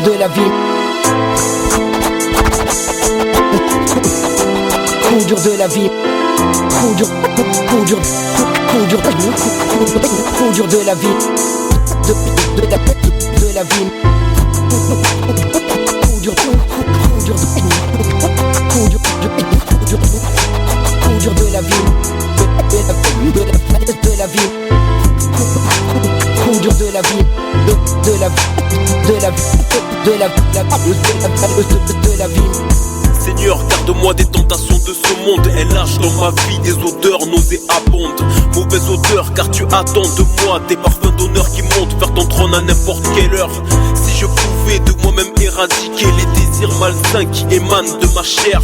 de la vie. Coup dur de la vie. Coup dur de la vie. De la vie. Coup dur de la vie. De la vie. Coup dur de la vie. De la vie. Seigneur, garde-moi des tentations de ce monde. Elle lâche dans ma vie des odeurs nauséabondes. Mauvaise odeur car tu attends de moi des parfums d'honneur qui montent vers ton trône à n'importe quelle heure. Si je pouvais de moi-même éradiquer les désirs malsains qui émanent de ma chair,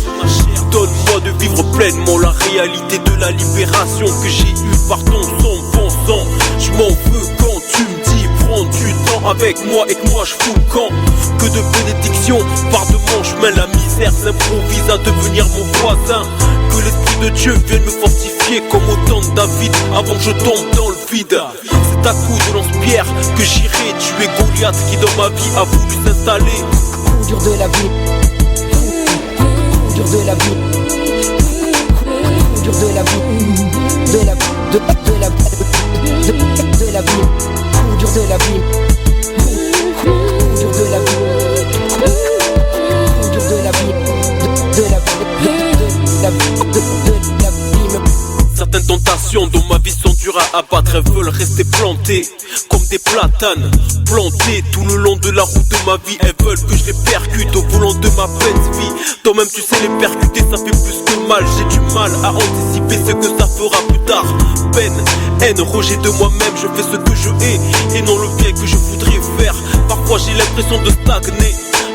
donne-moi de vivre pleinement la réalité de la libération que j'ai eue par ton sang bon sang. Je m'en veux quand tu me dis prends du temps avec moi et que moi je fous le camp. Que de bénédictions part de mon chemin, la misère s'improvise à devenir mon voisin. Que l'esprit de Dieu vienne me fortifier comme au temps de David avant que je tombe dans le vide. C'est à coup de lance-pierre que j'irai tuer Goliath qui dans ma vie a voulu s'installer. Coup dur de la vie. Coup dur de la vie. Coup dur de la vie. De la vie. Coup dur de la vie. Coup dur de la vie. Coup dur de la vie. Certaines tentations dans ma vie sont dures à abattre. Elles veulent rester plantées comme des platanes, plantées tout le long de la route de ma vie. Elles veulent que je les percute au volant de ma petite vie. Toi-même tu sais les percuter, ça fait plus que mal. J'ai du mal à anticiper ce que ça fera plus tard. Peine, haine, rejet de moi-même. Je fais ce que je hais et non le bien que je voudrais faire. Parfois j'ai l'impression de stagner.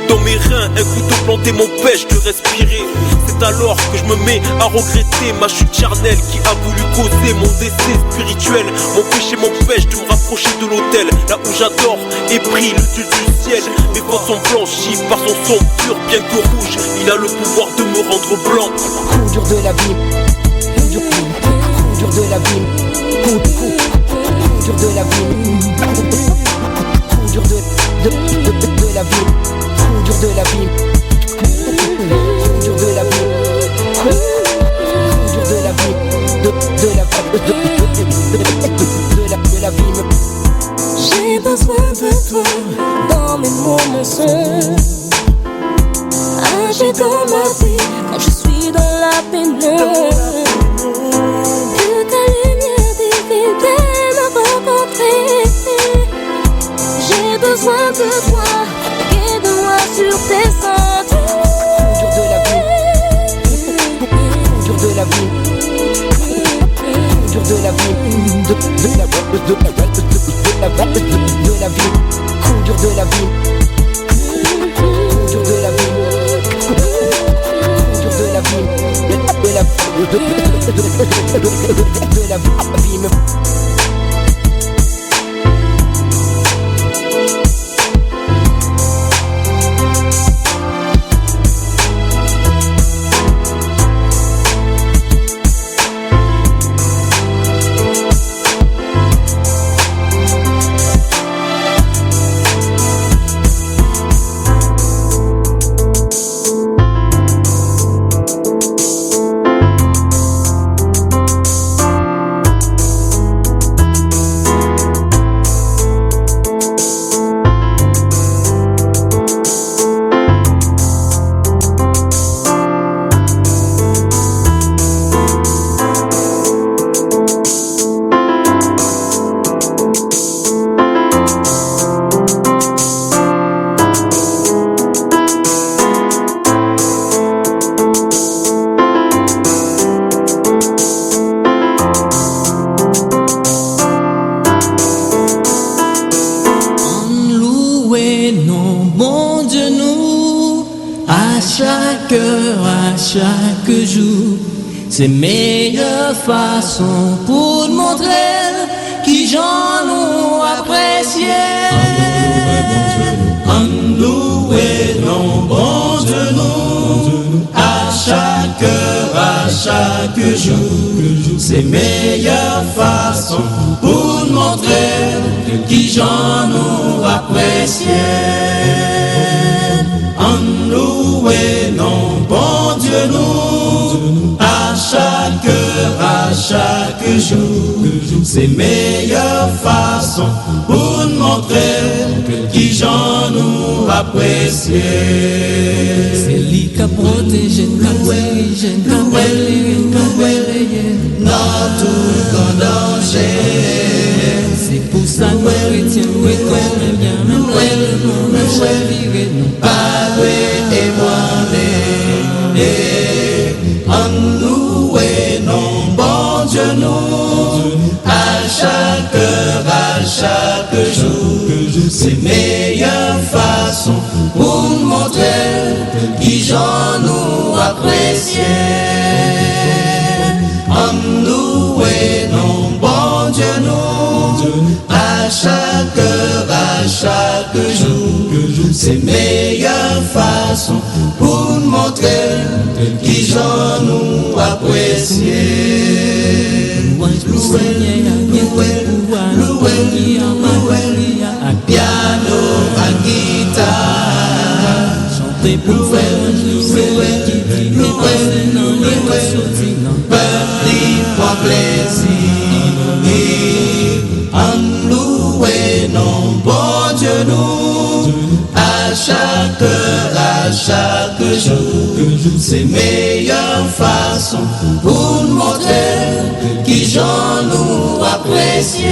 Dans mes reins, un couteau planté m'empêche de respirer. C'est alors que je me mets à regretter ma chute charnelle qui a voulu causer mon décès spirituel. Mon péché m'empêche de me rapprocher de l'autel, là où j'adore et prie le Dieu du ciel. Mes pas sont blanchis par son sang pur, bien que rouge, il a le pouvoir de me rendre blanc. Coup dur de la vie. Coup dur de la vie. Coup dur de la vie. Coup dur de la vie. Coup dur de la vie. Coup dur de la vie. Coup dur de la vie. De la vie. J'ai besoin de toi dans mes moments seuls. Agis dans ma vie quand je suis dans la pénombre. Que ta lumière divine vienne me rencontrer. J'ai besoin de toi. Guide-moi sur tes sentiers. Coup dur de la vie. Coup dur de la vie. Coup dur de la vie. De la vie. Coup dur de la vie. Coup dur de la vie. Coup dur de la vie. De la vie. Chaque jour, c'est meilleure façon pour te montrer qui j'en ai apprécié. En louer nos bons genoux, à chaque heure, à chaque jour, c'est meilleure façon pour te montrer qui j'en ai apprécié. jour, c'est meilleure façon pour nous montrer qui j'en nous apprécier. C'est lui qui a protégé nous, dans tout grand danger. C'est pour ça que nous chrétiens, nous bien, nous virer, nous pas ébranler. En nous et non, bon Dieu nous, à chaque heure, à chaque jour, c'est meilleure façon pour nous montrer qui j'en nous apprécier. En nous et non, bon Dieu nous, à chaque heure, à chaque jour, c'est meilleure façon pour nous montrer qui j'en nous apprécier. Piano, à guitare, chanter pour faire petit pour plaisir. En louer non, bon Dieu nous, à chaque heure, à chaque jour, c'est meilleure façon pour nous montrer qui j'en nous apprécier.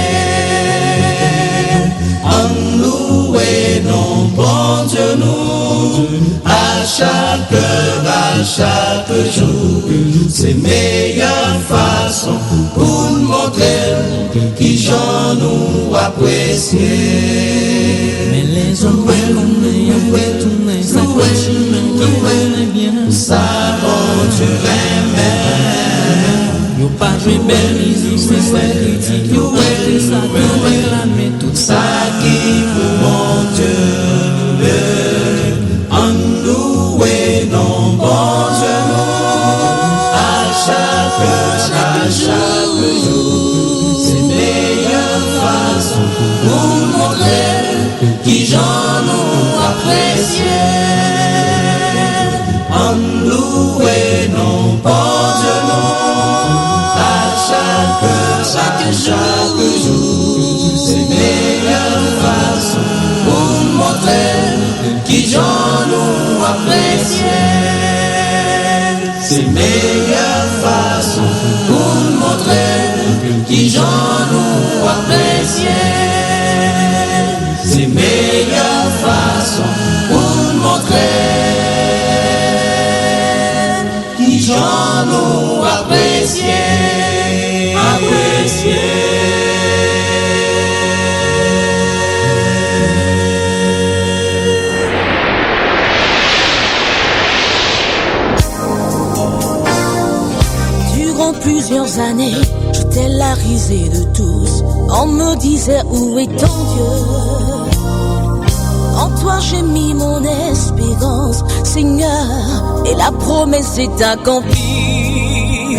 En louer non, bon Dieu nous, à chaque heure, à chaque jour, c'est meilleure façon pour nous montrer qui j'en nous apprécier. Mais les hommes tourner, ça quoi chemin qui connaît bien, ça bon Dieu aime. Yo pas joué belle musique, c'est ça critique, yo ouais ça nous réclamer tout ça qui pour mon Dieu. En nous et non bon Dieu nous, à chaque jour, c'est meilleure façon pour nous montrer qui j'en nous apprécier. En nous et non bon Dieu nous, à chaque jour, c'est meilleure façon pour nous montrer qui j'en nous apprécier. C'est meilleure façon pour nous montrer qui j'en nous apprécier. C'est meilleure façon pour nous montrer qui j'en nous apprécier. Durant plusieurs années, j'étais la risée de tous. On me disait où est ton Dieu? En toi j'ai mis mon espérance, Seigneur, et la promesse est accomplie.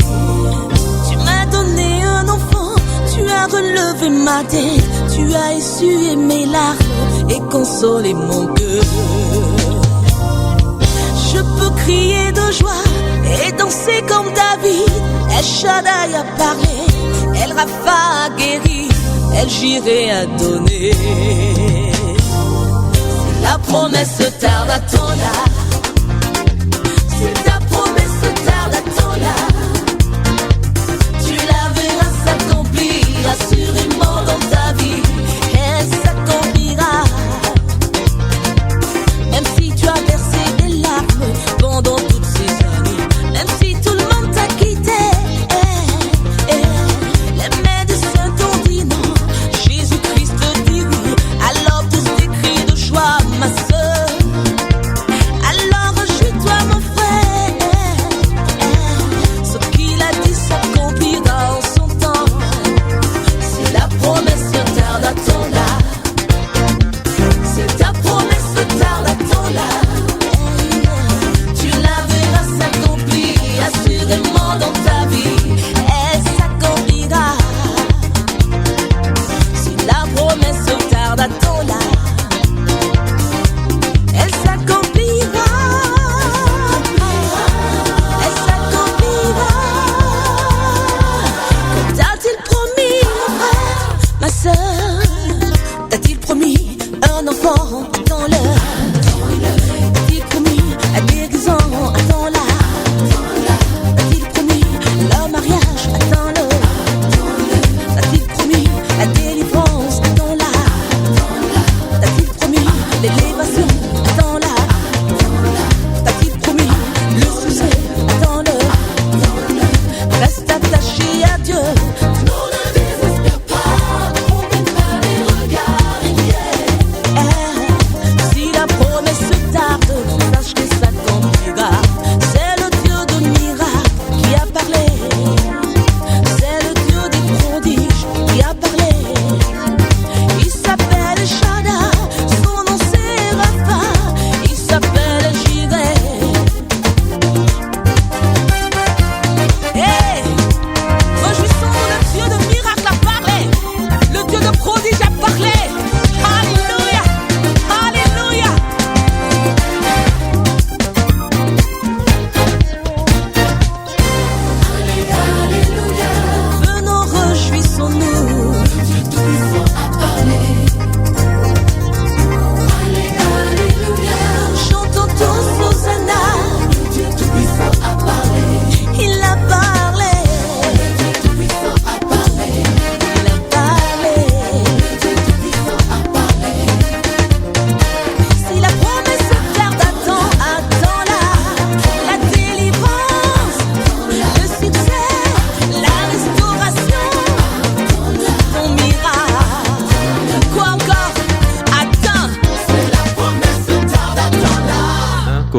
Tu m'as donné un enfant, tu as relevé ma tête, tu as essuyé mes larmes et consolé mon cœur. Je peux crier de joie et danser comme David. El Shaddai a parlé, El Rapha a guéri, El Jireh a donné. Si la promesse tarde à ton âme, si ta promesse tarde à ton âme, tu la verras s'accomplir assurément dans ta vie. Elle s'accomplira. Même si tu as versé des larmes pendant toutes ces années, même si tout le monde t'a quitté, les médecins t'ont dit non, Jésus-Christ dit oui,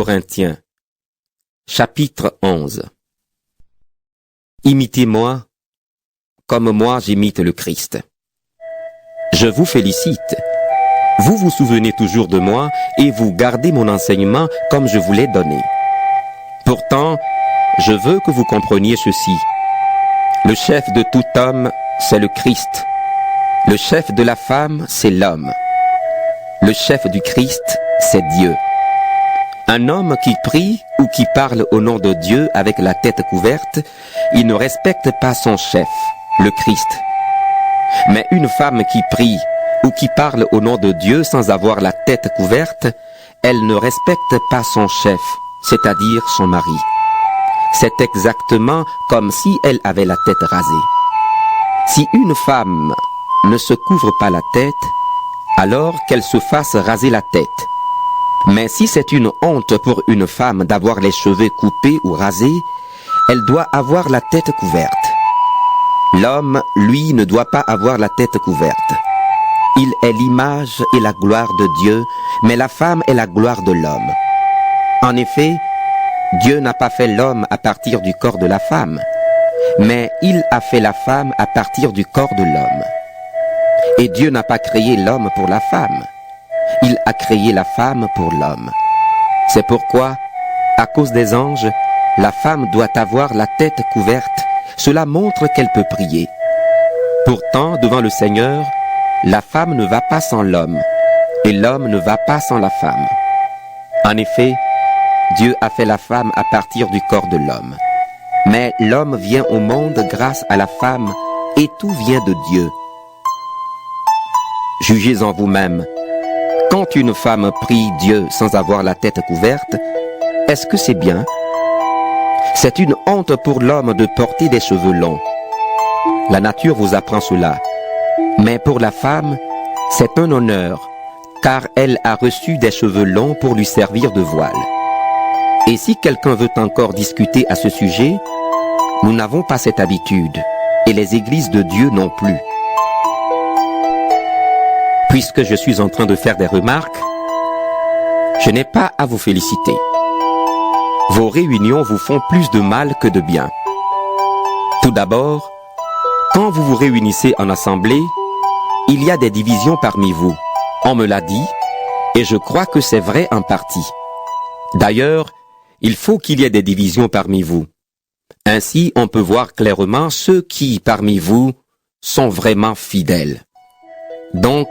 Corinthiens, chapitre 11. Imitez-moi, comme moi j'imite le Christ. Je vous félicite. Vous vous souvenez toujours de moi et vous gardez mon enseignement comme je vous l'ai donné. Pourtant, je veux que vous compreniez ceci. Le chef de tout homme, c'est le Christ. Le chef de la femme, c'est l'homme. Le chef du Christ, c'est Dieu. Un homme qui prie ou qui parle au nom de Dieu avec la tête couverte, il ne respecte pas son chef, le Christ. Mais une femme qui prie ou qui parle au nom de Dieu sans avoir la tête couverte, elle ne respecte pas son chef, c'est-à-dire son mari. C'est exactement comme si elle avait la tête rasée. Si une femme ne se couvre pas la tête, alors qu'elle se fasse raser la tête. Mais si c'est une honte pour une femme d'avoir les cheveux coupés ou rasés, elle doit avoir la tête couverte. L'homme, lui, ne doit pas avoir la tête couverte. Il est l'image et la gloire de Dieu, mais la femme est la gloire de l'homme. En effet, Dieu n'a pas fait l'homme à partir du corps de la femme, mais il a fait la femme à partir du corps de l'homme. Et Dieu n'a pas créé l'homme pour la femme. Il a créé la femme pour l'homme. C'est pourquoi, à cause des anges, la femme doit avoir la tête couverte. Cela montre qu'elle peut prier. Pourtant, devant le Seigneur, la femme ne va pas sans l'homme, et l'homme ne va pas sans la femme. En effet, Dieu a fait la femme à partir du corps de l'homme. Mais l'homme vient au monde grâce à la femme, et tout vient de Dieu. Jugez en vous-même. Quand une femme prie Dieu sans avoir la tête couverte, est-ce que c'est bien? C'est une honte pour l'homme de porter des cheveux longs. La nature vous apprend cela. Mais pour la femme, c'est un honneur, car elle a reçu des cheveux longs pour lui servir de voile. Et si quelqu'un veut encore discuter à ce sujet, nous n'avons pas cette habitude, et les églises de Dieu non plus. Puisque je suis en train de faire des remarques, je n'ai pas à vous féliciter. Vos réunions vous font plus de mal que de bien. Tout d'abord, quand vous vous réunissez en assemblée, il y a des divisions parmi vous. On me l'a dit, et je crois que c'est vrai en partie. D'ailleurs, il faut qu'il y ait des divisions parmi vous. Ainsi, on peut voir clairement ceux qui, parmi vous, sont vraiment fidèles. Donc,